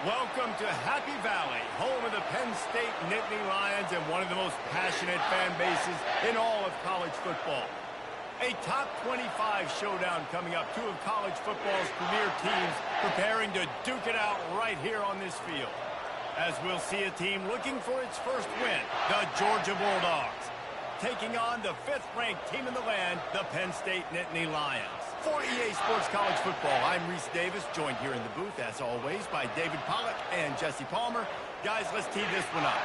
Welcome to Happy Valley, home of the Penn State Nittany Lions and one of the most passionate fan bases in all of college football. A top 25 showdown coming up. Two of college football's premier teams preparing to duke it out right here on this field. As we'll see a team looking for its first win, the Georgia Bulldogs, taking on the 5th-ranked team in the land, the Penn State Nittany Lions. For EA Sports College Football, I'm Reese Davis, joined here in the booth, as always, by David Pollack and Jesse Palmer. Guys, let's tee this one up.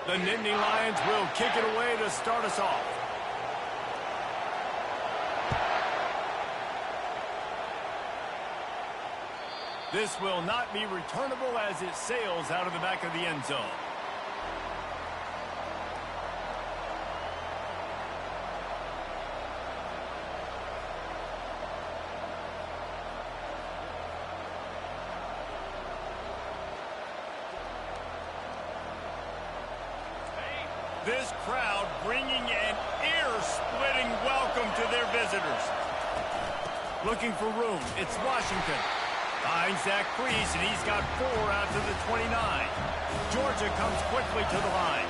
The Nittany Lions will kick it away to start us off. This will not be returnable as it sails out of the back of the end zone. This crowd bringing an ear-splitting welcome to their visitors. Looking for room, it's Washington. Finds Zach Priest, and he's got 4 out to the 29. Georgia comes quickly to the line.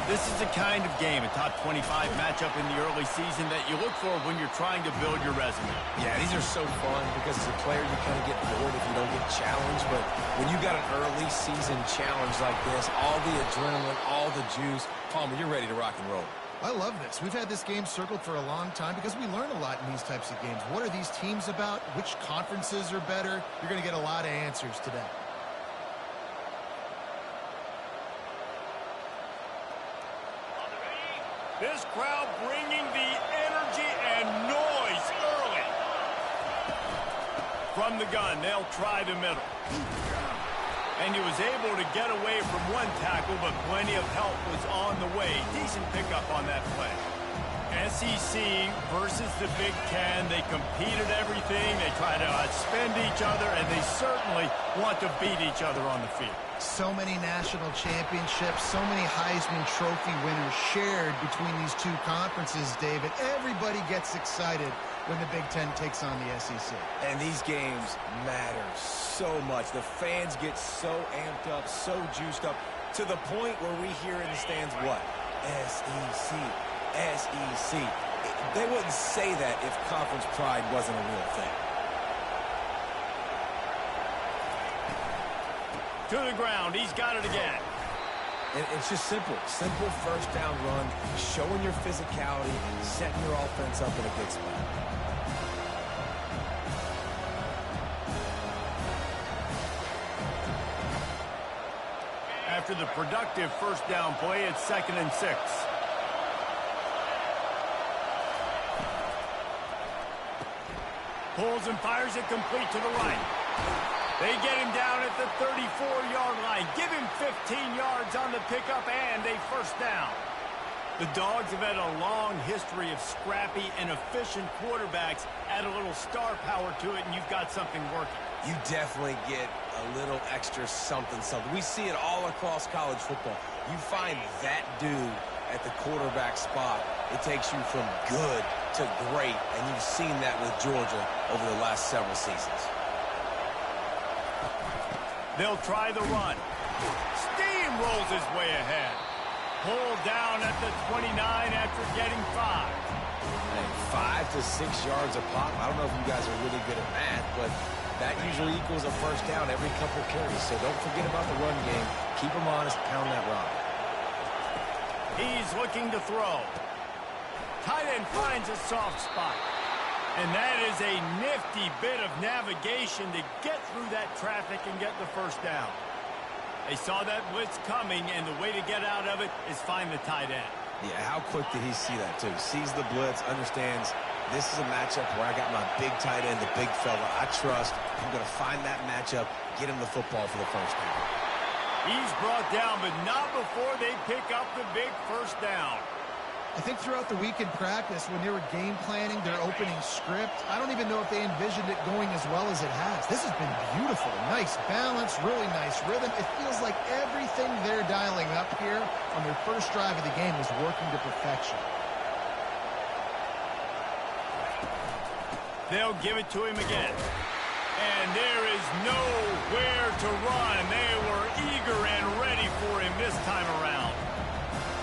This is the kind of game, a top 25 matchup in the early season, that you look for when you're trying to build your resume. Yeah, these are so fun because as a player, you kind of get bored if you don't get challenged. But when you got an early season challenge like this, all the adrenaline, all the juice, Palmer, you're ready to rock and roll. I love this. We've had this game circled for a long time because we learn a lot in these types of games. What are these teams about? Which conferences are better? You're going to get a lot of answers today. This crowd bringing the energy and noise early. From the gun, they'll try the middle. And he was able to get away from one tackle, but plenty of help was on the way. Decent pickup on that play. SEC versus the Big Ten. They compete at everything. They try to outspend each other, and they certainly want to beat each other on the field. So many national championships, so many Heisman Trophy winners shared between these two conferences, David. Everybody gets excited when the Big Ten takes on the SEC. And these games matter so much. The fans get so amped up, so juiced up, to the point where we hear in the stands what? SEC. SEC. They wouldn't say that if conference pride wasn't a real thing. To the ground, he's got it again. And it's just simple. Simple first down run, showing your physicality, setting your offense up in a good spot. After the productive first down play, it's 2nd and 6. Pulls and fires it complete to the right. They get him down at the 34-yard line. Give him 15 yards on the pickup and a first down. The Dogs have had a long history of scrappy and efficient quarterbacks. Add a little star power to it, and you've got something working. You definitely get a little extra something. We see it all across college football. You find that dude at the quarterback spot, it takes you from good to great, and you've seen that with Georgia over the last several seasons. They'll try the run. Steamrolls his way ahead. Pulled down at the 29 after getting 5. Hey, 5 to 6 yards a pop. I don't know if you guys are really good at math, but that usually equals a first down every couple carries. So don't forget about the run game. Keep them honest, pound that rock. He's looking to throw. Tight end finds a soft spot. And that is a nifty bit of navigation to get through that traffic and get the first down. They saw that blitz coming, and the way to get out of it is find the tight end. Yeah, how quick did he see that, too? Sees the blitz, understands this is a matchup where I got my big tight end, the big fella I trust. I'm going to find that matchup, get him the football for the first down. He's brought down, but not before they pick up the big first down. I think throughout the week in practice, when they were game planning their opening script, I don't even know if they envisioned it going as well as it has. This has been beautiful. Nice balance, really nice rhythm. It feels like everything they're dialing up here on their first drive of the game is working to perfection. They'll give it to him again. And there is nowhere to run. They were eager and ready for him this time around.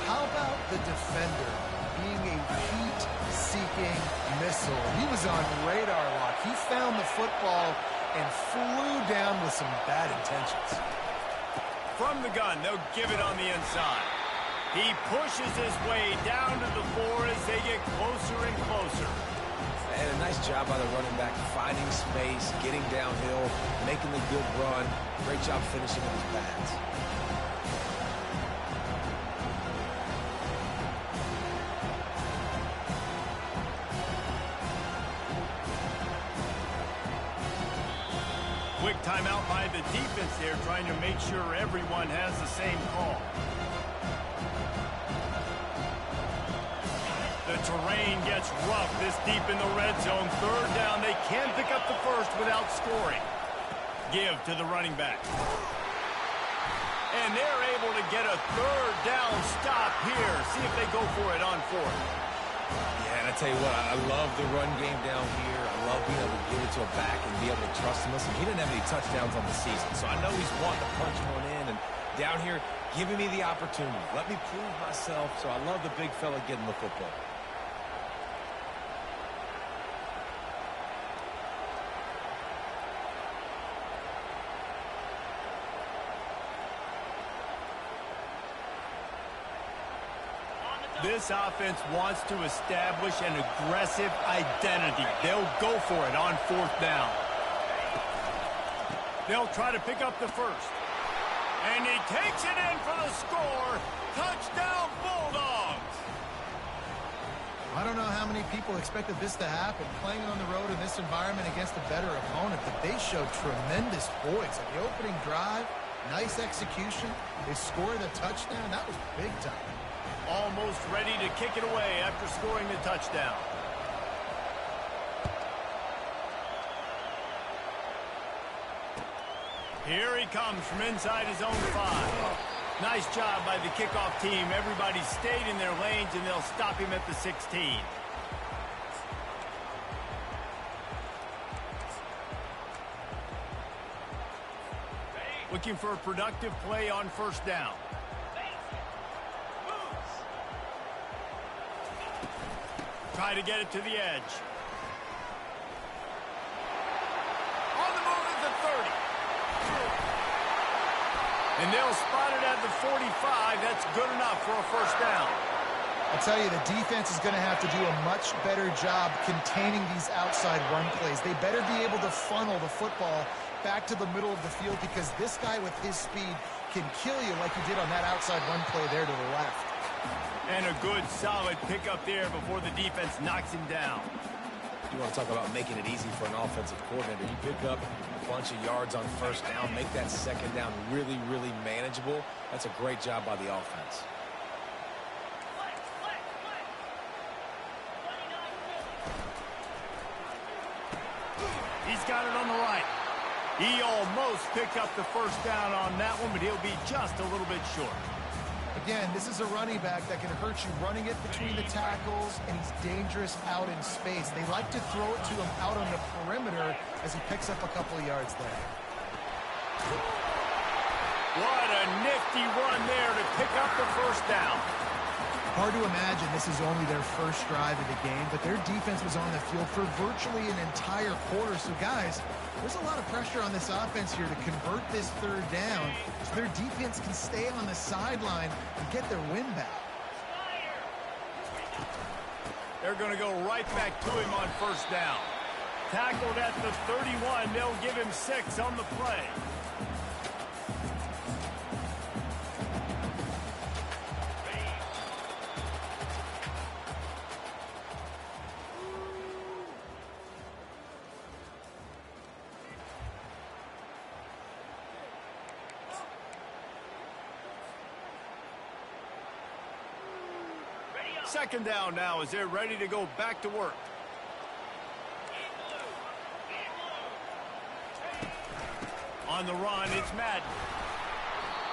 How about the defender being a heat-seeking missile? He was on radar lock. He found the football and flew down with some bad intentions. From the gun, they'll give it on the inside. He pushes his way down to the floor as they get closer and closer. And a nice job by the running back, finding space, getting downhill, making the good run. Great job finishing with his pads. Quick timeout by the defense there, trying to make sure everyone has the same call. The terrain gets rough this deep in the red zone. Third down, they can pick up the first without scoring. Give to the running back. And they're able to get a third down stop here. See if they go for it on fourth. Yeah, and I tell you what, I love the run game down here. I love being able to give it to a back and be able to trust him. Listen, he didn't have any touchdowns on the season, so I know he's wanting to punch one in. And down here, giving me the opportunity. Let me prove myself. So I love the big fella getting the football. This offense wants to establish an aggressive identity. They'll go for it on fourth down. They'll try to pick up the first. And he takes it in for the score. Touchdown, Bulldogs! I don't know how many people expected this to happen. Playing on the road in this environment against a better opponent, but they showed tremendous poise. At the opening drive, nice execution. They scored a touchdown. That was big time. Almost ready to kick it away after scoring the touchdown. Here he comes from inside his own 5. Nice job by the kickoff team. Everybody stayed in their lanes, and they'll stop him at the 16. Looking for a productive play on first down. Try to get it to the edge. On the move at the 30. And they'll spot it at the 45. That's good enough for a first down. I'll tell you, the defense is going to have to do a much better job containing these outside run plays. They better be able to funnel the football back to the middle of the field, because this guy with his speed can kill you like he did on that outside run play there to the left. And a good, solid pickup there before the defense knocks him down. You want to talk about making it easy for an offensive coordinator. You pick up a bunch of yards on first down, make that second down really, really manageable. That's a great job by the offense. He's got it on the right. He almost picked up the first down on that one, but he'll be just a little bit short. Again, this is a running back that can hurt you running it between the tackles, and he's dangerous out in space. They like to throw it to him out on the perimeter as he picks up a couple of yards there. What a nifty run there to pick up the first down. Hard to imagine this is only their first drive of the game, but their defense was on the field for virtually an entire quarter. So, guys, there's a lot of pressure on this offense here to convert this third down so their defense can stay on the sideline and get their win back. They're going to go right back to him on first down. Tackled at the 31. They'll give him 6 on the play. Second down now as they're ready to go back to work. On the run, it's Madden.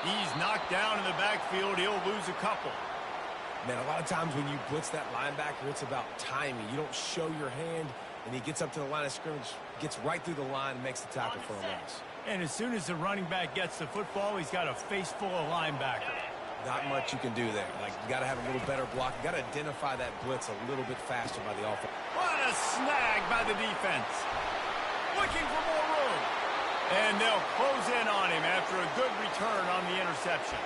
He's knocked down in the backfield. He'll lose a couple. Man, a lot of times when you blitz that linebacker, it's about timing. You don't show your hand, and he gets up to the line of scrimmage, gets right through the line, and makes the tackle for a loss. And as soon as the running back gets the football, he's got a face full of linebacker. Not much you can do there. Like, you got to have a little better block. You got to identify that blitz a little bit faster by the offense. What a snag by the defense. Looking for more room. And they'll close in on him after a good return on the interception.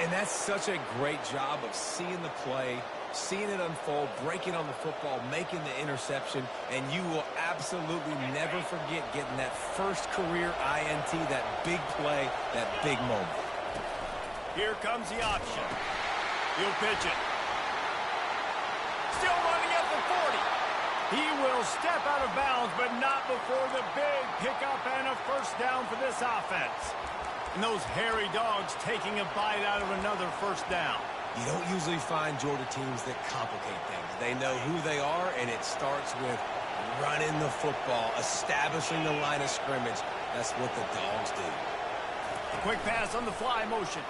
And that's such a great job of seeing the play, seeing it unfold, breaking on the football, making the interception, and you will absolutely never forget getting that first career INT, that big play, that big moment. Here comes the option. He'll pitch it. Still running at the 40. He will step out of bounds, but not before the big pickup and a first down for this offense. And those hairy dogs taking a bite out of another first down. You don't usually find Georgia teams that complicate things. They know who they are, and it starts with running the football, establishing the line of scrimmage. That's what the dogs do. A quick pass on the fly motion.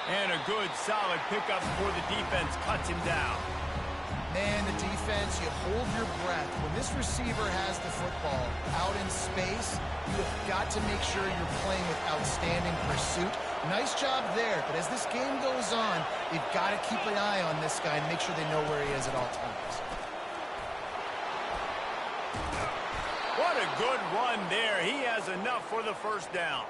And a good, solid pickup before the defense cuts him down. Man, the defense, you hold your breath. When this receiver has the football out in space, you have got to make sure you're playing with outstanding pursuit. Nice job there, but as this game goes on, you've got to keep an eye on this guy and make sure they know where he is at all times. What a good run there. He has enough for the first down.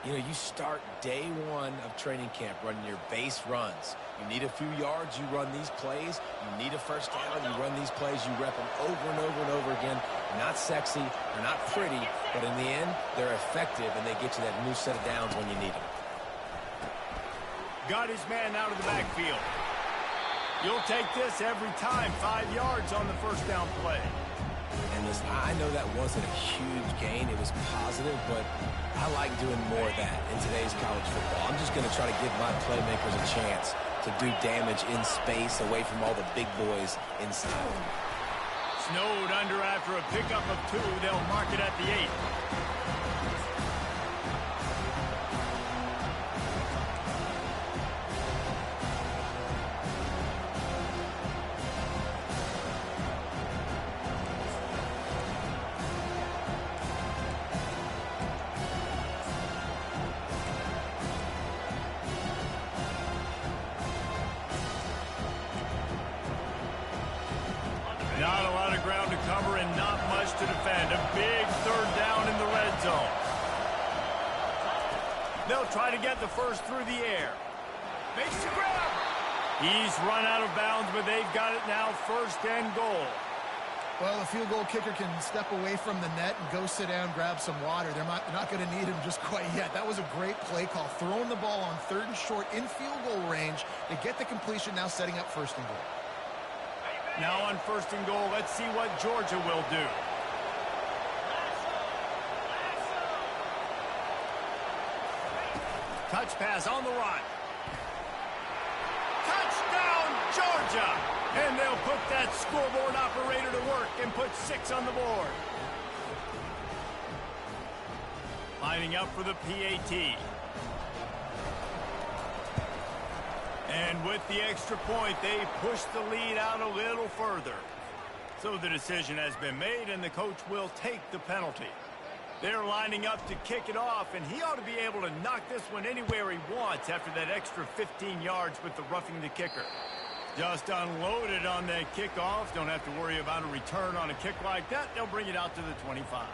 You know, you start day one of training camp running your base runs. You need a few yards, you run these plays. You need a first down, you run these plays. You rep them over and over and over again. They're not sexy, they're not pretty, but in the end, they're effective, and they get you that new set of downs when you need them. Got his man out of the backfield. You'll take this every time. 5 yards on the first down play. And listen, I know that wasn't a huge gain. It was positive, but I like doing more of that in today's college football. I'm just going to try to give my playmakers a chance to do damage in space away from all the big boys inside. Snowed under after a pickup of 2. They'll mark it at the 8. Not a lot of ground to cover and not much to defend. A big third down in the red zone. They'll try to get the first through the air. Makes the grab. He's run out of bounds, but they've got it now, first and goal. Well, the field goal kicker can step away from the net and go sit down, grab some water. They're not going to need him just quite yet. That was a great play call. Throwing the ball on 3rd and short in field goal range. They get the completion, now setting up 1st and goal. Now on 1st and goal, let's see what Georgia will do. Touch pass on the run. Touchdown, Georgia! And they'll put that scoreboard operator to work and put 6 on the board. Lining up for the PAT. And with the extra point, they push the lead out a little further. So the decision has been made, and the coach will take the penalty. They're lining up to kick it off, and he ought to be able to knock this one anywhere he wants after that extra 15 yards with the roughing the kicker. Just unloaded on that kickoff. Don't have to worry about a return on a kick like that. They'll bring it out to the 25.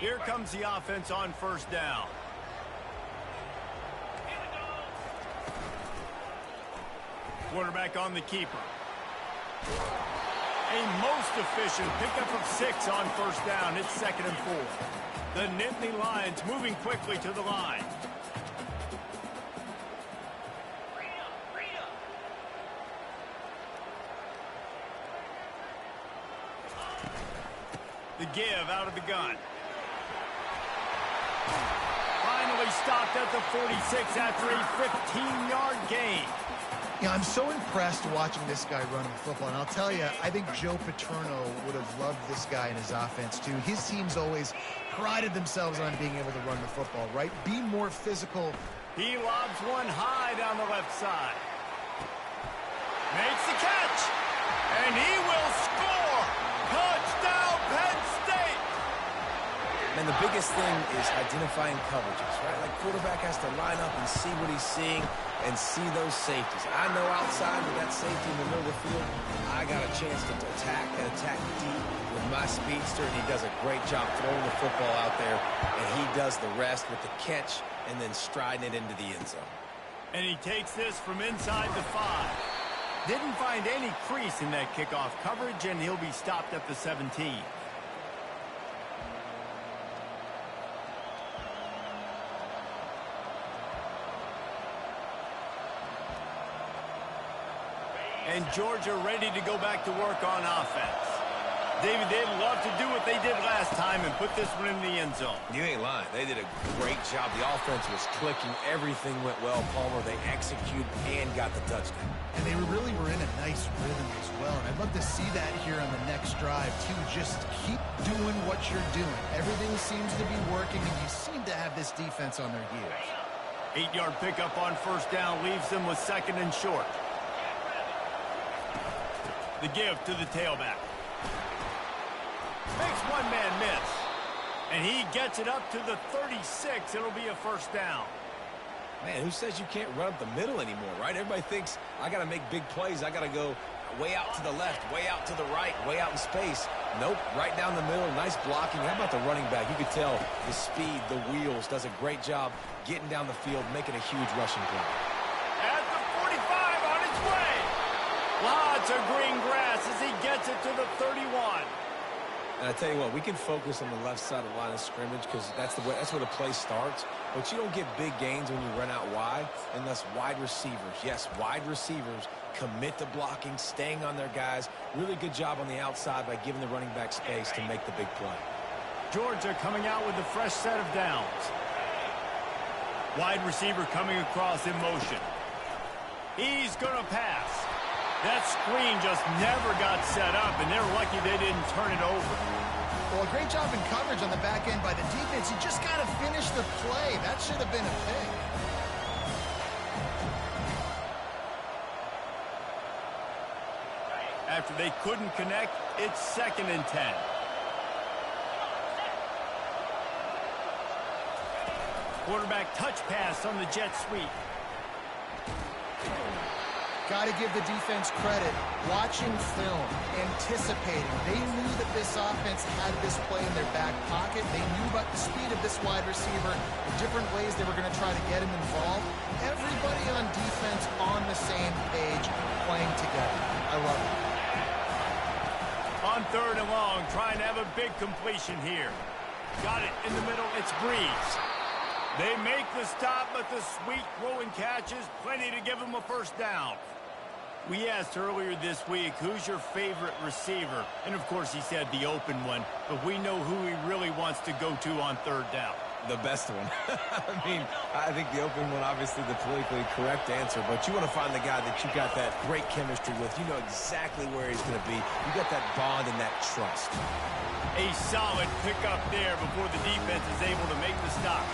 Here comes the offense on 1st down. Quarterback on the keeper. A most efficient pickup of 6 on 1st down. It's 2nd and 4. The Nittany Lions moving quickly to the line. The give out of the gun. He's stopped at the 46 after a 15-yard gain. Yeah, I'm so impressed watching this guy run the football. And I'll tell you, I think Joe Paterno would have loved this guy in his offense, too. His teams always prided themselves on being able to run the football, right? Be more physical. He lobs one high down the left side. Makes the catch. And he will score. Touchdown, Penn State. And the biggest thing is identifying coverages, right? Like, quarterback has to line up and see what he's seeing and see those safeties. I know outside with that safety in the middle of the field, I got a chance to attack and attack deep with my speedster, and he does a great job throwing the football out there, and he does the rest with the catch and then striding it into the end zone. And he takes this from inside the 5. Didn't find any crease in that kickoff coverage, and he'll be stopped at the 17. And Georgia ready to go back to work on offense. David, they'd love to do what they did last time and put this one in the end zone. You ain't lying. They did a great job. The offense was clicking. Everything went well, Palmer. They executed and got the touchdown. And they really were in a nice rhythm as well. And I'd love to see that here on the next drive, too. Just keep doing what you're doing. Everything seems to be working, and you seem to have this defense on their heels. 8-yard pickup on first down leaves them with 2nd and short. The give to the tailback. Makes one man miss. And he gets it up to the 36. It'll be a first down. Man, who says you can't run up the middle anymore, right? Everybody thinks I got to make big plays. I got to go way out to the left, way out to the right, way out in space. Nope, right down the middle. Nice blocking. How about the running back? You could tell the speed, the wheels, does a great job getting down the field, making a huge rushing play. At the 45 on its way. Lots of green grass as he gets it to the 31. And I tell you what, we can focus on the left side of the line of scrimmage because that's where the play starts. But you don't get big gains when you run out wide unless wide receivers, yes, wide receivers commit to blocking, staying on their guys. Really good job on the outside by giving the running back space to make the big play. Georgia coming out with a fresh set of downs. Wide receiver coming across in motion. He's going to pass. That screen just never got set up, and they're lucky they didn't turn it over. Well, a great job in coverage on the back end by the defense. You just got to finish the play. That should have been a pick. After they couldn't connect, it's 2nd and 10. Quarterback touch pass on the jet sweep. Got to give the defense credit. Watching film, anticipating. They knew that this offense had this play in their back pocket. They knew about the speed of this wide receiver, the different ways they were going to try to get him involved. Everybody on defense on the same page, playing together. I love it. On 3rd and long, trying to have a big completion here. Got it in the middle. It's Breeze. They make the stop, but the sweet throw and catch is plenty to give them a first down. We asked earlier this week, who's your favorite receiver? And, of course, he said the open one, but we know who he really wants to go to on 3rd down. The best one. I mean, I think the open one, obviously the politically correct answer, but you want to find the guy that you got that great chemistry with. You know exactly where he's going to be. You got that bond and that trust. A solid pickup there before the defense is able to make the stop.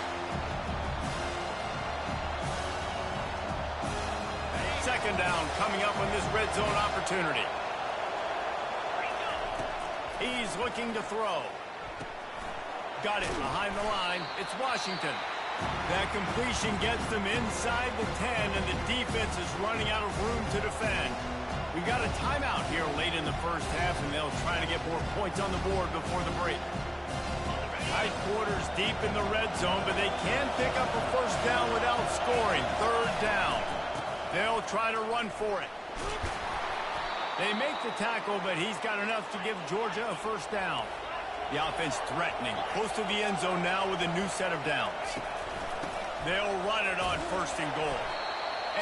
2nd down coming up on this red zone opportunity. He's looking to throw. Got it behind the line. It's Washington. That completion gets them inside the 10, and the defense is running out of room to defend. We've got a timeout here late in the first half, and they'll try to get more points on the board before the break. Tight quarters deep in the red zone, but they can pick up a first down without scoring. 3rd down. They'll try to run for it. They make the tackle, but he's got enough to give Georgia a first down. The offense threatening. Close to the end zone now with a new set of downs. They'll run it on 1st and goal.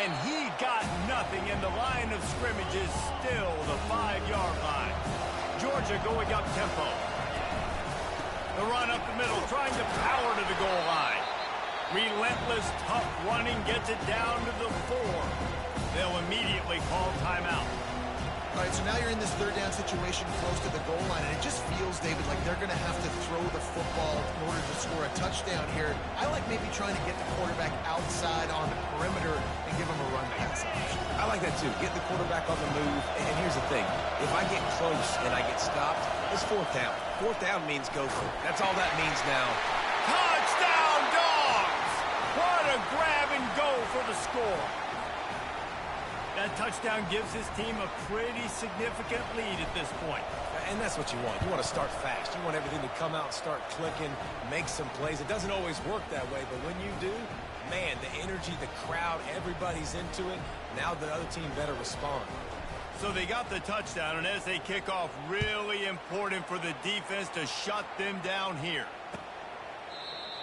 And he got nothing, and the line of scrimmage is still the 5-yard line. Georgia going up tempo. The run up the middle, trying to power to the goal line. Relentless, tough running gets it down to the 4. They'll immediately call timeout. All right, so now you're in this third down situation close to the goal line, and it just feels, David, like they're going to have to throw the football in order to score a touchdown here. I like maybe trying to get the quarterback outside on the perimeter and give him a run pass option. I like that too. Get the quarterback on the move. And here's the thing. If I get close and I get stopped, it's fourth down. Fourth down means go for it. That's all that means now. Touchdown, Dogs! What a grab and go for the score. That touchdown gives his team a pretty significant lead at this point. And that's what you want. You want to start fast. You want everything to come out, start clicking, make some plays. It doesn't always work that way, but when you do, man, the energy, the crowd, everybody's into it. Now the other team better respond. So they got the touchdown, and as they kick off, really important for the defense to shut them down here.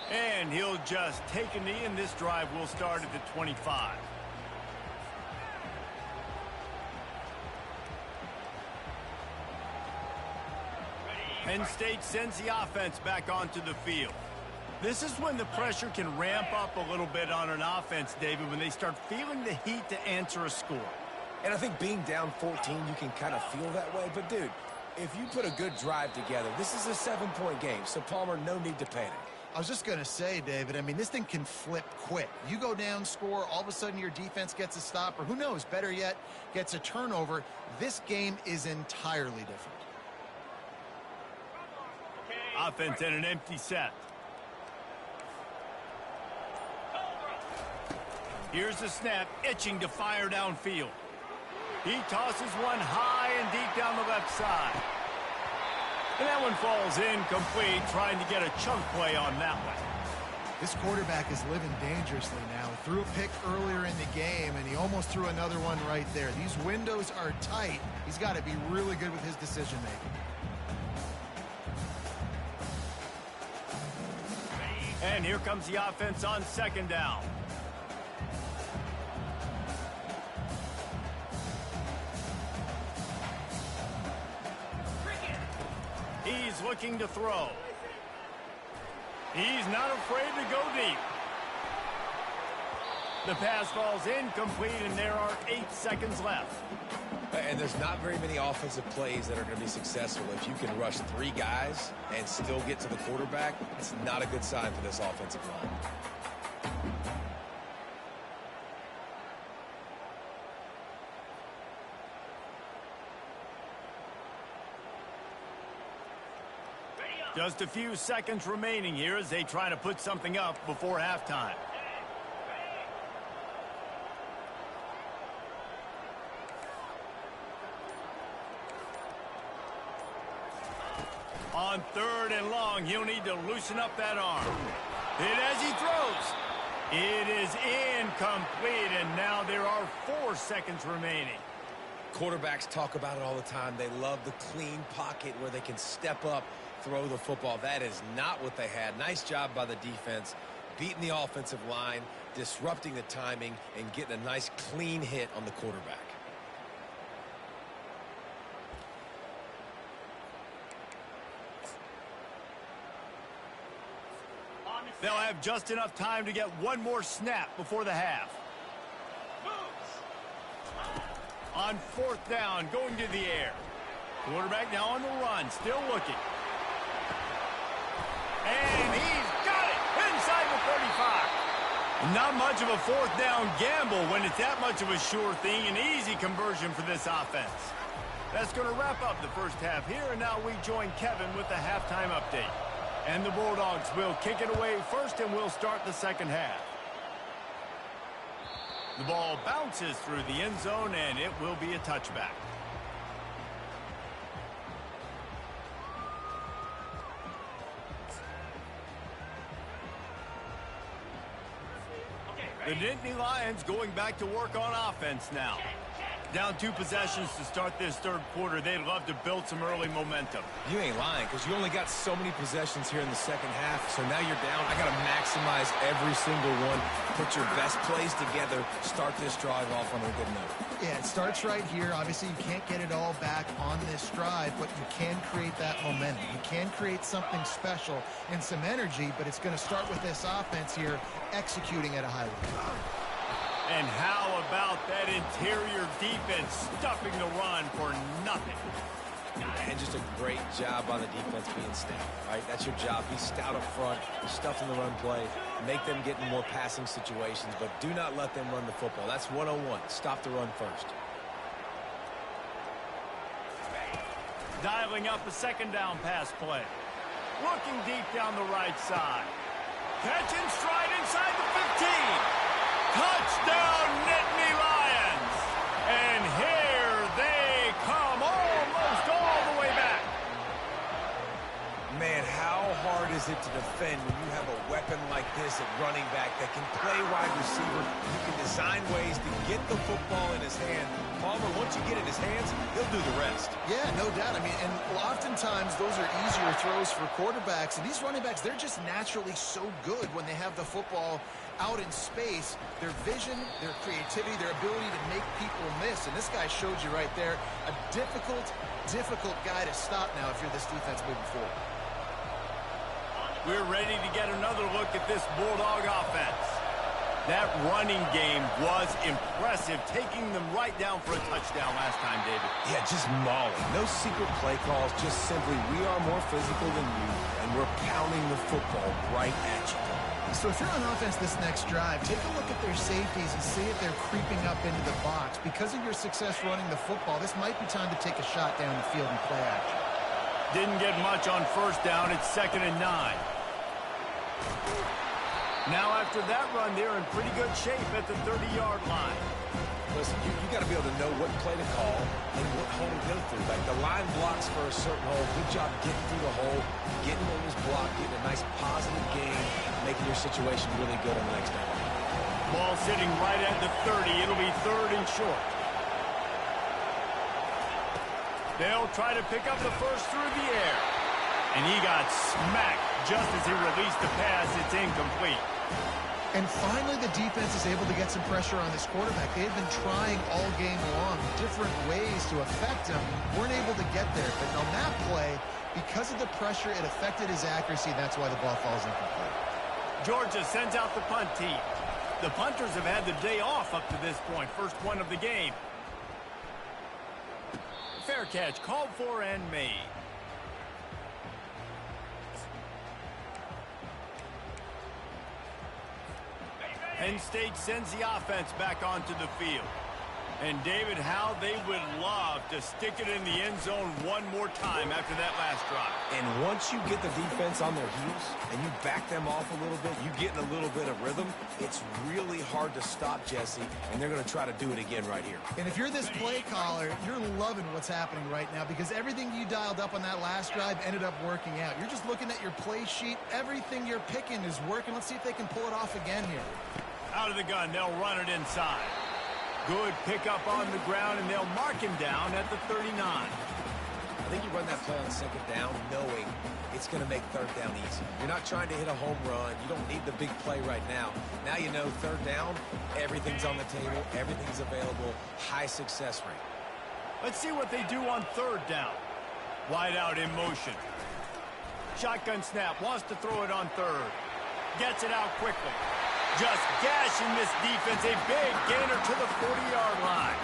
And he'll just take a knee, and this drive will start at the 25. Penn State sends the offense back onto the field. This is when the pressure can ramp up a little bit on an offense, David, when they start feeling the heat to answer a score. And I think being down 14, you can kind of feel that way. But, dude, if you put a good drive together, this is a 7-point game. So, Palmer, no need to panic. I was just going to say, David, I mean, this thing can flip quick. You go down, score, all of a sudden your defense gets a stop, or who knows, better yet, gets a turnover. This game is entirely different. Offense in an empty set. Here's the snap, itching to fire downfield. He tosses one high and deep down the left side. And that one falls incomplete, trying to get a chunk play on that one. This quarterback is living dangerously now. Threw a pick earlier in the game, and he almost threw another one right there. These windows are tight. He's got to be really good with his decision-making. And here comes the offense on second down. He's looking to throw. He's not afraid to go deep. The pass falls incomplete, and there are 8 seconds left. And there's not very many offensive plays that are going to be successful. If you can rush 3 guys and still get to the quarterback, it's not a good sign for this offensive line. Just a few seconds remaining here as they try to put something up before halftime. On third and long, he'll need to loosen up that arm. Hit as he throws. It is incomplete, and now there are 4 seconds remaining. Quarterbacks talk about it all the time. They love the clean pocket where they can step up, throw the football. That is not what they had. Nice job by the defense, beating the offensive line, disrupting the timing, and getting a nice clean hit on the quarterback. They'll have just enough time to get one more snap before the half. On fourth down, going to the air. Quarterback now on the run, still looking. And he's got it inside the 35. Not much of a fourth down gamble when it's that much of a sure thing, an easy conversion for this offense. That's going to wrap up the first half here, and now we join Kevin with the halftime update. And the Bulldogs will kick it away first, and we'll start the second half. The ball bounces through the end zone, and it will be a touchback. The Nittany Lions going back to work on offense now. Down 2 possessions to start this third quarter. They'd love to build some early momentum. You ain't lying, because you only got so many possessions here in the second half, so now you're down. I got to maximize every single one. Put your best plays together. Start this drive off on a good note. Yeah, it starts right here. Obviously, you can't get it all back on this drive, but you can create that momentum. You can create something special and some energy, but it's going to start with this offense here executing at a high level. And how about that interior defense stuffing the run for nothing? And just a great job by the defense being stout, right? That's your job. Be stout up front, stuff in the run play, make them get in more passing situations, but do not let them run the football. That's 101. Stop the run first. Dialing up a second down pass play. Looking deep down the right side. Catch and stride inside the 15. Touchdown, Nittany Lions! And here they come, almost all the way back. Man, how hard is it to defend when you have a weapon like this at running back that can play wide receiver? You can design ways to get the football in his hand. Palmer, once you get it in his hands, he'll do the rest. Yeah, no doubt. I mean, and oftentimes those are easier throws for quarterbacks. And these running backs, they're just naturally so good when they have the football out in space. Their vision, their creativity, their ability to make people miss. And this guy showed you right there, a difficult guy to stop now if you're this defense moving forward. We're ready to get another look at this Bulldog offense. That running game was impressive, taking them right down for a touchdown last time, David. Yeah, just mauling. No secret play calls, just simply we are more physical than you, and we're pounding the football right at you. So if you're on offense this next drive, take a look at their safeties and see if they're creeping up into the box. Because of your success running the football, this might be time to take a shot down the field and play action. Didn't get much on first down. It's 2nd and 9. Now after that run, they're in pretty good shape at the 30-yard line. Listen, you got to be able to know what play to call and what hole to go through. Like the line blocks for a certain hole. Good job getting through the hole, getting what was blocked, getting a nice positive gain, making your situation really good on the next down. Ball sitting right at the 30. It'll be 3rd and short. They'll try to pick up the first through the air. And he got smacked just as he released the pass. It's incomplete. And finally, the defense is able to get some pressure on this quarterback. They've been trying all game long different ways to affect him. Weren't able to get there. But on that play, because of the pressure, it affected his accuracy. That's why the ball falls incomplete. Georgia sends out the punt team. The punters have had the day off up to this point. First one of the game. Fair catch called for and made. Penn State sends the offense back onto the field. And, David, how they would love to stick it in the end zone one more time after that last drive. And once you get the defense on their heels and you back them off a little bit, you get in a little bit of rhythm, it's really hard to stop, Jesse, and they're going to try to do it again right here. And if you're this play caller, you're loving what's happening right now because everything you dialed up on that last drive ended up working out. You're just looking at your play sheet. Everything you're picking is working. Let's see if they can pull it off again here. Out of the gun, they'll run it inside. Good pickup on the ground, and they'll mark him down at the 39. I think you run that play on second down knowing it's going to make third down easy. You're not trying to hit a home run. You don't need the big play right now. Now you know third down, everything's on the table, everything's available, high success rate. Let's see what they do on third down. Wide out in motion. Shotgun snap, wants to throw it on third. Gets it out quickly. Just gashing this defense, a big gainer to the 40-yard line.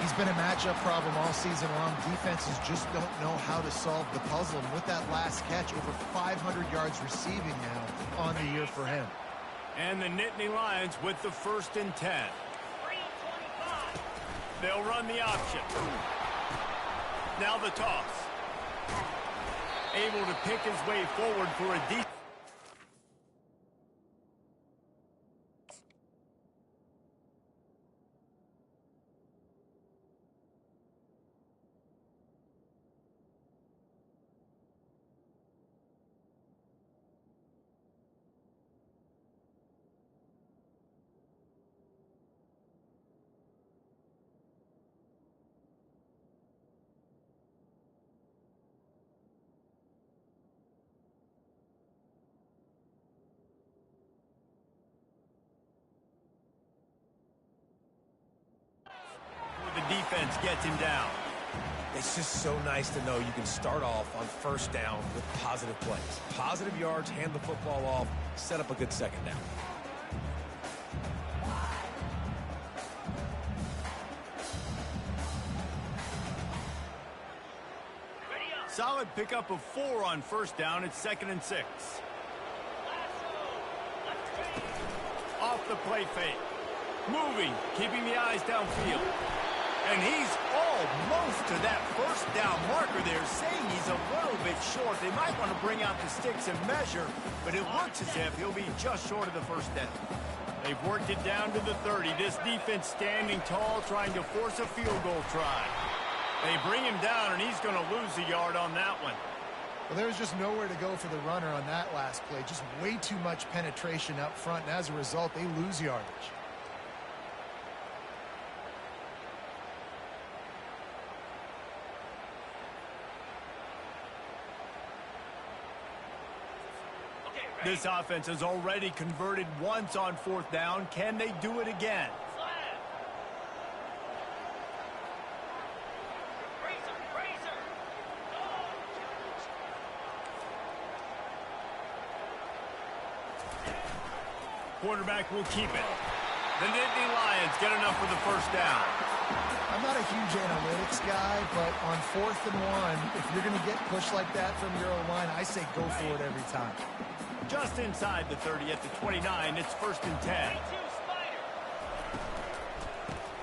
He's been a matchup problem all season long. Defenses just don't know how to solve the puzzle. And with that last catch, over 500 yards receiving now on the year for him. And the Nittany Lions with the 1st and 10. They'll run the option. Now the toss. Able to pick his way forward for a decent. defense gets him down. It's just so nice to know you can start off on first down with positive plays. Positive yards, hand the football off, set up a good second down. Solid pickup of 4 on first down. It's 2nd and 6. Off the play fake. Moving, keeping the eyes downfield. And he's almost to that first down marker there, saying he's a little bit short. They might want to bring out the sticks and measure, but it looks as if he'll be just short of the first down. They've worked it down to the 30. This defense standing tall, trying to force a field goal try. They bring him down, and he's going to lose a yard on that one. Well, there was just nowhere to go for the runner on that last play. Just way too much penetration up front, and as a result, they lose yardage. This offense has already converted once on 4th down. Can they do it again? Quarterback will keep it. The Nittany Lions get enough for the first down. I'm not a huge analytics guy, but on 4th and 1, if you're going to get pushed like that from your O-line, I say go for it every time. Just inside the 30 at the 29, it's 1st and 10.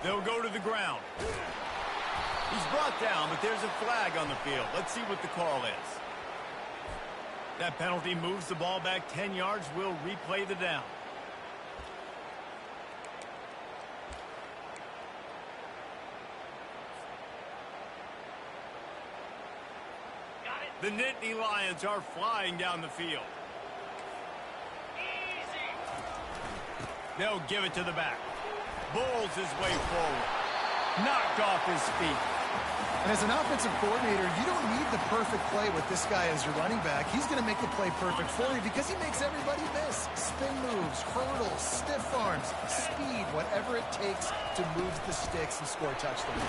They'll go to the ground. He's brought down, but there's a flag on the field. Let's see what the call is. That penalty moves the ball back 10 yards. We'll replay the down. The Nittany Lions are flying down the field. Easy. They'll give it to the back. Bulls his way forward. Knocked off his feet. And as an offensive coordinator, you don't need the perfect play with this guy as your running back. He's going to make the play perfect for you because he makes everybody miss. Spin moves, hurdles, stiff arms, speed, whatever it takes to move the sticks and score touchdowns.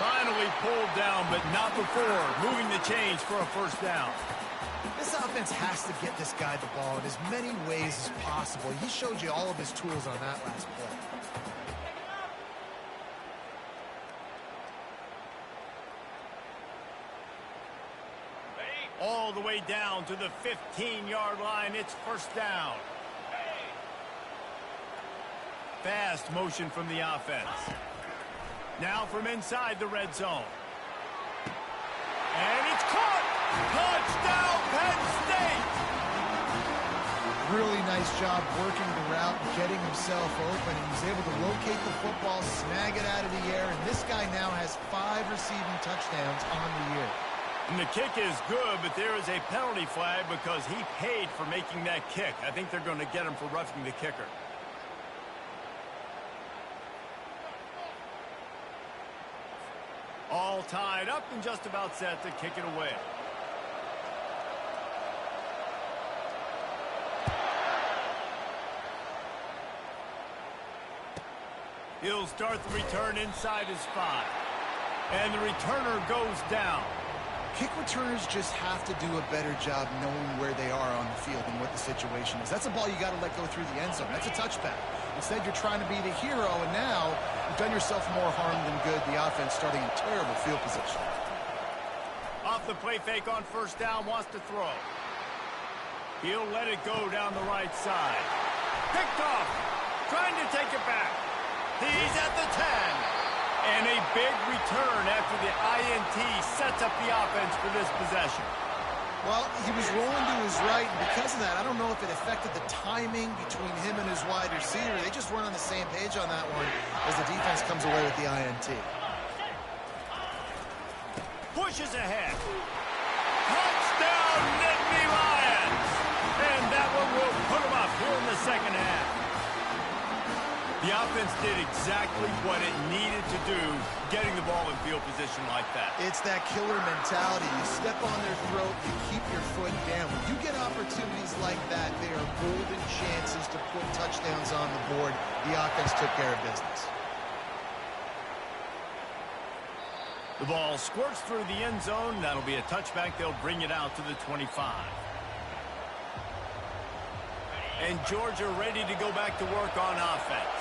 Finally pulled down, but not before. Moving the chains for a first down. This offense has to get this guy the ball in as many ways as possible. He showed you all of his tools on that last play. All the way down to the 15-yard line. It's first down. Fast motion from the offense. Now from inside the red zone. And it's caught! Touchdown, Penn State! Really nice job working the route and getting himself open. And he's able to locate the football, snag it out of the air, and this guy now has 5 receiving touchdowns on the year. And the kick is good, but there is a penalty flag because he paid for making that kick. I think they're going to get him for roughing the kicker. All tied up and just about set to kick it away. He'll start the return inside his 5. And the returner goes down. Kick returners just have to do a better job knowing where they are on the field and what the situation is. That's a ball you got to let go through the end zone. That's a touchback. Instead, you're trying to be the hero, and now you've done yourself more harm than good. The offense starting in terrible field position. Off the play fake on first down, wants to throw. He'll let it go down the right side. Picked off. Trying to take it back. He's at the 10. And a big return after the INT sets up the offense for this possession. Well, he was rolling to his right, and because of that, I don't know if it affected the timing between him and his wide receiver. They just weren't on the same page on that one as the defense comes away with the INT. Pushes ahead. Touchdown, Nittany Lions! And that one will put him up here in the second half. The offense did exactly what it needed to do, getting the ball in field position like that. It's that killer mentality. You step on their throat, you keep your foot down. When you get opportunities like that, they are golden chances to put touchdowns on the board. The offense took care of business. The ball squirts through the end zone. That'll be a touchback. They'll bring it out to the 25. And Georgia ready to go back to work on offense.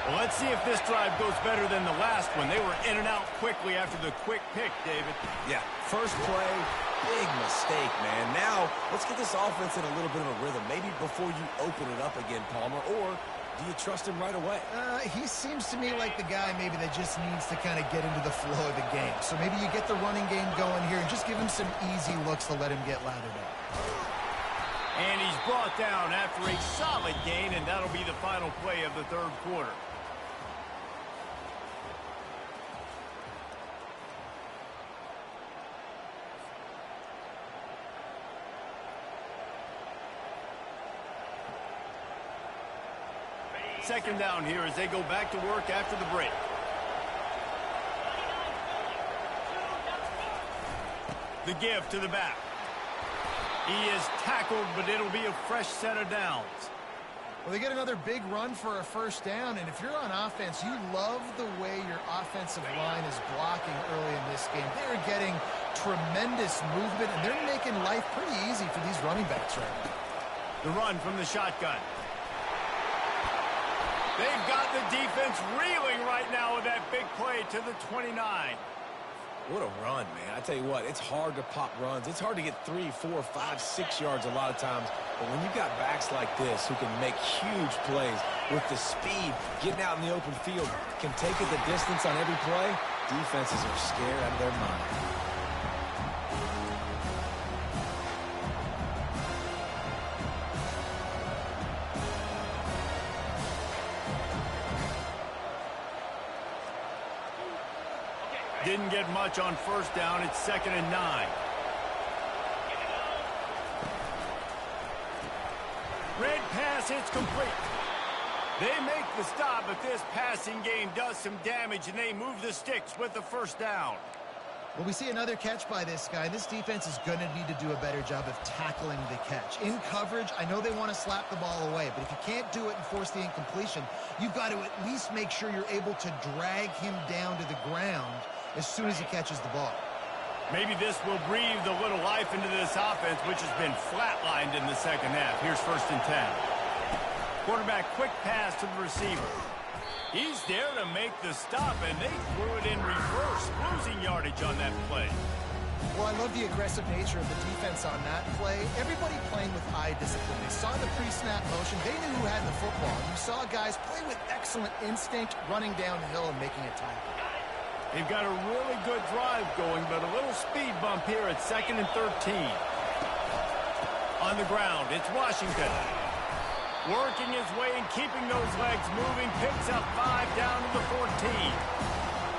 Well, let's see if this drive goes better than the last one. They were in and out quickly after the quick pick, David. Yeah, first play, big mistake, man. Now, let's get this offense in a little bit of a rhythm. Maybe before you open it up again, Palmer, or do you trust him right away? He seems to me like the guy maybe that just needs to kind of get into the flow of the game. So maybe you get the running game going here and just give him some easy looks to let him get lathered up. And he's brought down after a solid gain, and that'll be the final play of the third quarter. Second down here as they go back to work after the break. The give to the back. He is tackled, but it'll be a fresh set of downs. Well, they get another big run for a first down, and if you're on offense, you love the way your offensive line is blocking early in this game. They're getting tremendous movement, and they're making life pretty easy for these running backs right now. The run from the shotgun. They've got the defense reeling right now with that big play to the 29. What a run, man. I tell you what, it's hard to pop runs. It's hard to get 3, 4, 5, 6 yards a lot of times. But when you've got backs like this who can make huge plays with the speed, getting out in the open field, can take it the distance on every play, defenses are scared out of their mind. Didn't get much on first down. It's 2nd and 9. Red pass hits complete. They make the stop, but this passing game does some damage, and they move the sticks with the first down. Well, we see another catch by this guy. This defense is going to need to do a better job of tackling the catch. In coverage, I know they want to slap the ball away, but if you can't do it and force the incompletion, you've got to at least make sure you're able to drag him down to the ground as soon as he catches the ball. Maybe this will breathe a little life into this offense, which has been flatlined in the second half. Here's 1st and 10. Quarterback quick pass to the receiver. He's there to make the stop, and they threw it in reverse, losing yardage on that play. Well, I love the aggressive nature of the defense on that play. Everybody playing with eye discipline. They saw the pre-snap motion. They knew who had the football. You saw guys play with excellent instinct, running downhill and making a tackle. They've got a really good drive going, but a little speed bump here at 2nd and 13. On the ground, it's Washington. Working his way and keeping those legs moving. Picks up 5 down to the 14.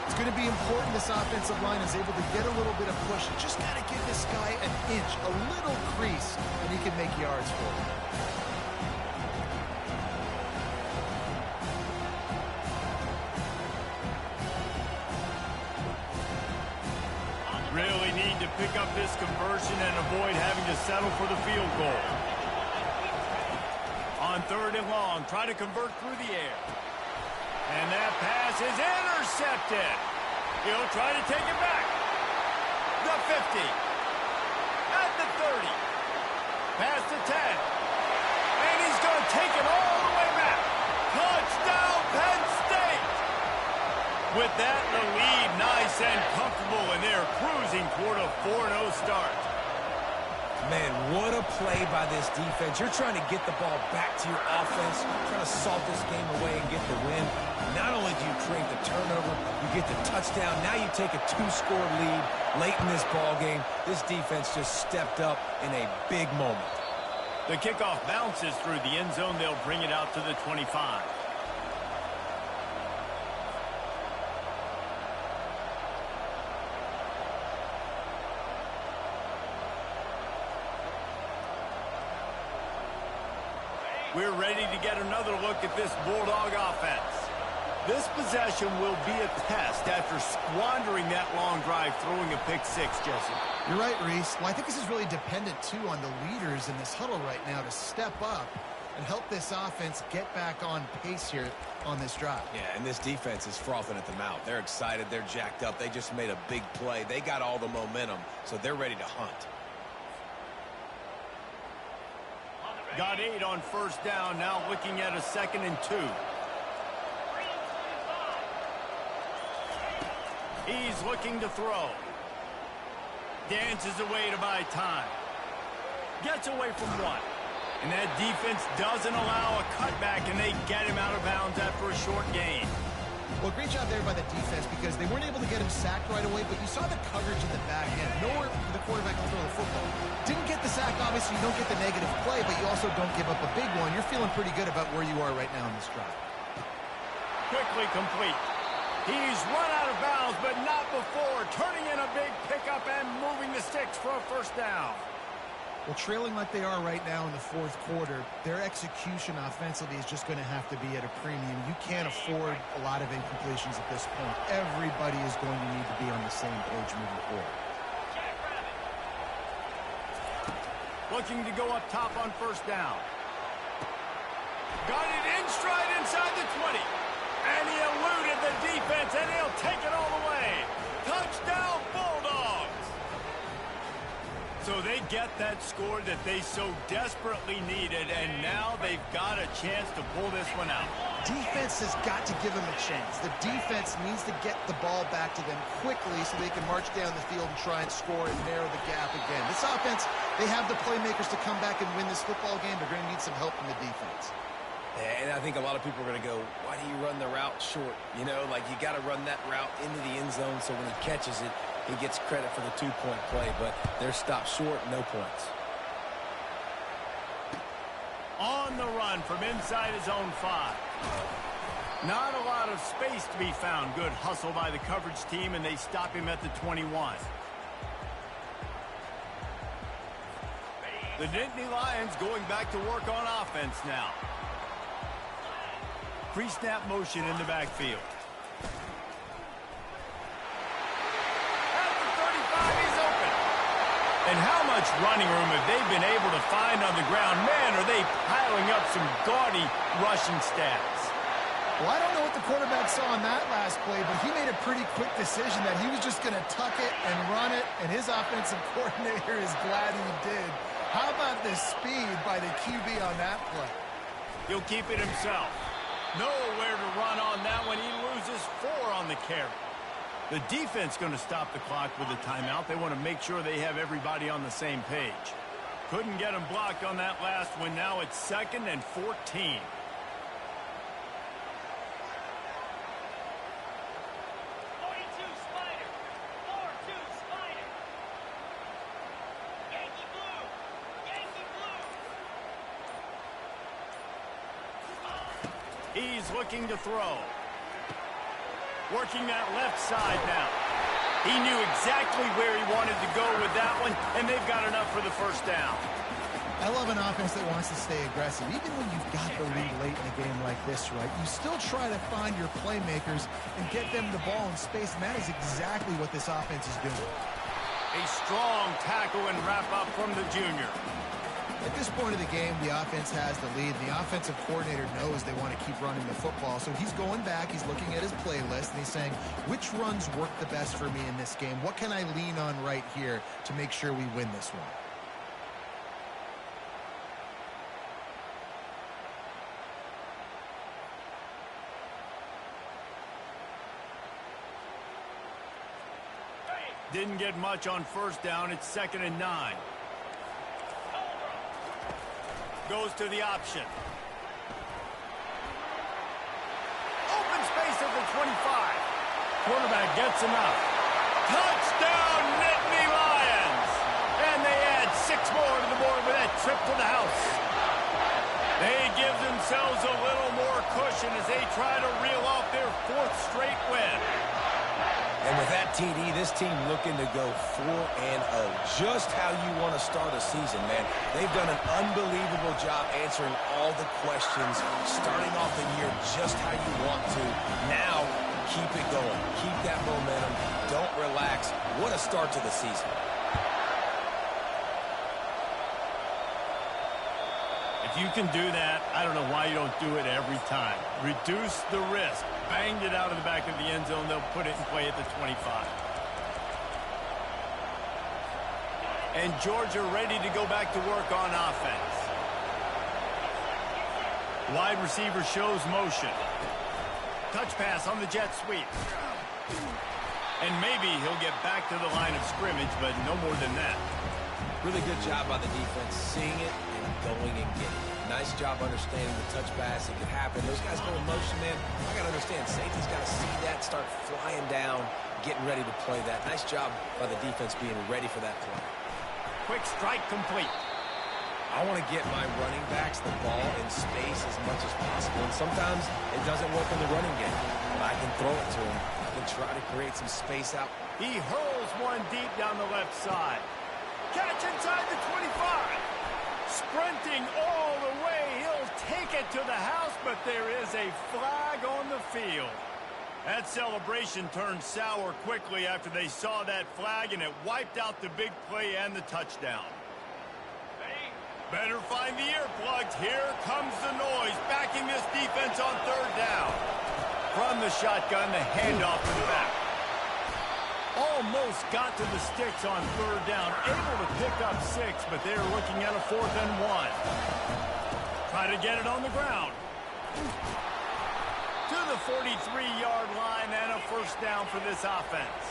It's going to be important this offensive line is able to get a little bit of push. Just got to give this guy an inch, a little crease, and he can make yards for him. Really need to pick up this conversion and avoid having to settle for the field goal. On 3rd and long, try to convert through the air. And that pass is intercepted. He'll try to take it back. The 50. At the 30. Pass to 10. And he's going to take it all the way back. Touchdown, Penn State. With that, the lead nice and comfortable, and they're cruising toward a 4-0 start. Man, what a play by this defense. You're trying to get the ball back to your offense, trying to salt this game away and get the win. Not only do you create the turnover, you get the touchdown. Now you take a 2-score lead late in this ball game. This defense just stepped up in a big moment. The kickoff bounces through the end zone. They'll bring it out to the 25. We're ready to get another look at this Bulldog offense. This possession will be a test after squandering that long drive, throwing a pick six, Jesse. You're right, Reese. Well, I think this is really dependent, too, on the leaders in this huddle right now to step up and help this offense get back on pace here on this drive. Yeah, and this defense is frothing at the mouth. They're excited. They're jacked up. They just made a big play. They got all the momentum, so they're ready to hunt. Got 8 on first down, now looking at a 2nd and 2. He's looking to throw. Dances away to buy time. Gets away from 1. And that defense doesn't allow a cutback, and they get him out of bounds after a short gain. Well, great job there by the defense because they weren't able to get him sacked right away, but you saw the coverage in the back end. Nowhere for the quarterback to throw the football. Didn't get the sack, obviously you don't get the negative play, but you also don't give up a big one. You're feeling pretty good about where you are right now in this drive. Quickly complete. He's run out of bounds, but not before turning in a big pickup and moving the sticks for a first down. Well, trailing like they are right now in the fourth quarter, their execution offensively is just going to have to be at a premium. You can't afford a lot of incompletions at this point. Everybody is going to need to be on the same page moving forward. Looking to go up top on first down. Got it in stride inside the 20. And he eluded the defense, and he'll take it all the way. Touchdown, Bulldogs! So they get that score that they so desperately needed, and now they've got a chance to pull this one out. Defense has got to give them a chance. The defense needs to get the ball back to them quickly so they can march down the field and try and score and narrow the gap again. This offense, they have the playmakers to come back and win this football game. They're going to need some help from the defense. And I think a lot of people are going to go, why do you run the route short? You know, like you got to run that route into the end zone so when he catches it, he gets credit for the 2-point play. But they're stopped short, no points. On the run from inside his own 5. Not a lot of space to be found. Good hustle by the coverage team, and they stop him at the 21. The Nittany Lions going back to work on offense now. Pre-snap motion in the backfield. At the 35, he's open. And how much running room have they been able to find on the ground? Man, are they piling up some gaudy rushing stats. Well, I don't know what the quarterback saw on that last play, but he made a pretty quick decision that he was just going to tuck it and run it, and his offensive coordinator is glad he did. How about the speed by the QB on that play? He'll keep it himself. Nowhere to run on that one. He loses 4 on the carry. The defense going to stop the clock with a timeout. They want to make sure they have everybody on the same page. Couldn't get him blocked on that last one. Now it's 2nd and 14. 42 Spider. 4-2 Spider. Yankee blue. Yankee blue. He's looking to throw. Working that left side now. He knew exactly where he wanted to go with that one, and they've got enough for the first down. I love an offense that wants to stay aggressive. Even when you've got the lead late in a game like this, right, you still try to find your playmakers and get them the ball in space, and that is exactly what this offense is doing. A strong tackle and wrap up from the junior. At this point of the game, the offense has the lead. The offensive coordinator knows they want to keep running the football, so he's going back, he's looking at his playlist, and he's saying, which runs work the best for me in this game? What can I lean on right here to make sure we win this one? Didn't get much on first down. It's 2nd and 9. Goes to the option. Open space at the 25. Quarterback gets enough. Touchdown, Nittany Lions! And they add 6 more to the board with that trip to the house. They give themselves a little more cushion as they try to reel off their 4th straight win. And with that TD, this team looking to go 4-0. Just how you want to start a season, man. They've done an unbelievable job answering all the questions, starting off the year just how you want to. Now, keep it going. Keep that momentum. Don't relax. What a start to the season. If you can do that, I don't know why you don't do it every time. Reduce the risk. Banged it out of the back of the end zone. They'll put it in play at the 25. And Georgia ready to go back to work on offense. Wide receiver shows motion. Touch pass on the jet sweep. And maybe he'll get back to the line of scrimmage, but no more than that. Really good job by the defense, seeing it and going and getting it. Nice job understanding the touch pass. It could happen. Those guys go in motion, man. I got to understand, safety's got to see that, start flying down, getting ready to play that. Nice job by the defense being ready for that play. Quick strike complete. I want to get my running backs the ball in space as much as possible. And sometimes it doesn't work in the running game, but I can throw it to him. I can try to create some space out. He hurls one deep down the left side. Catch inside the 25. Sprinting all the way. He'll take it to the house, but there is a flag on the field. That celebration turned sour quickly after they saw that flag, and it wiped out the big play and the touchdown. Better find the earplugs. Here comes the noise, backing this defense on third down. From the shotgun, the handoff to the back. Almost got to the sticks on third down, able to pick up 6, but they're looking at a 4th and 1. Try to get it on the ground. To the 43-yard line and a first down for this offense.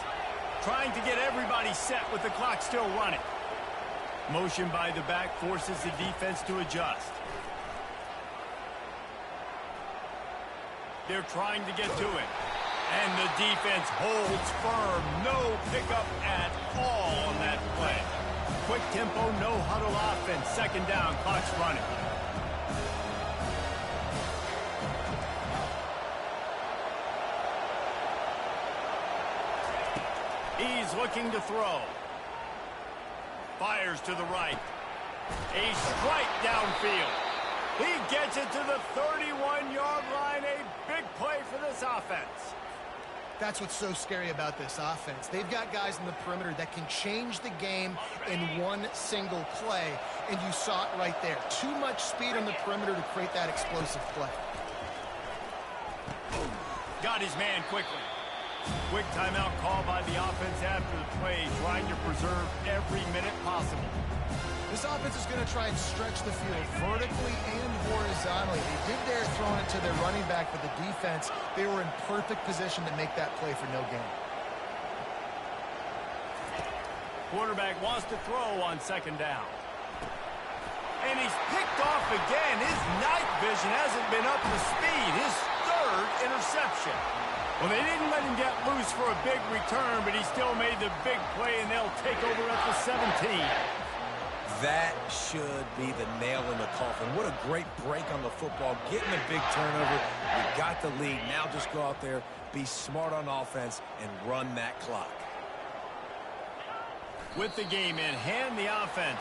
Trying to get everybody set with the clock still running. Motion by the back forces the defense to adjust. They're trying to get to it. And the defense holds firm. No pickup at all on that play. Quick tempo, no huddle offense. Second down, clock's running. He's looking to throw. Fires to the right. A strike downfield. He gets it to the 31-yard line. A big play for this offense. That's what's so scary about this offense. They've got guys in the perimeter that can change the game in one single play, and you saw it right there. Too much speed on the perimeter to create that explosive play. Got his man quickly. Quick timeout call by the offense after the play, trying to preserve every minute possible. This offense is going to try and stretch the field vertically and horizontally. They did there throwing it to their running back, but the defense, they were in perfect position to make that play for no gain. Quarterback wants to throw on second down. And he's picked off again. His night vision hasn't been up to speed. His 3rd interception. Well, they didn't let him get loose for a big return, but he still made the big play, and they'll take over at the 17. That should be the nail in the coffin. What a great break on the football. Getting a big turnover. You got the lead. Now just go out there, be smart on offense, and run that clock. With the game in hand, the offense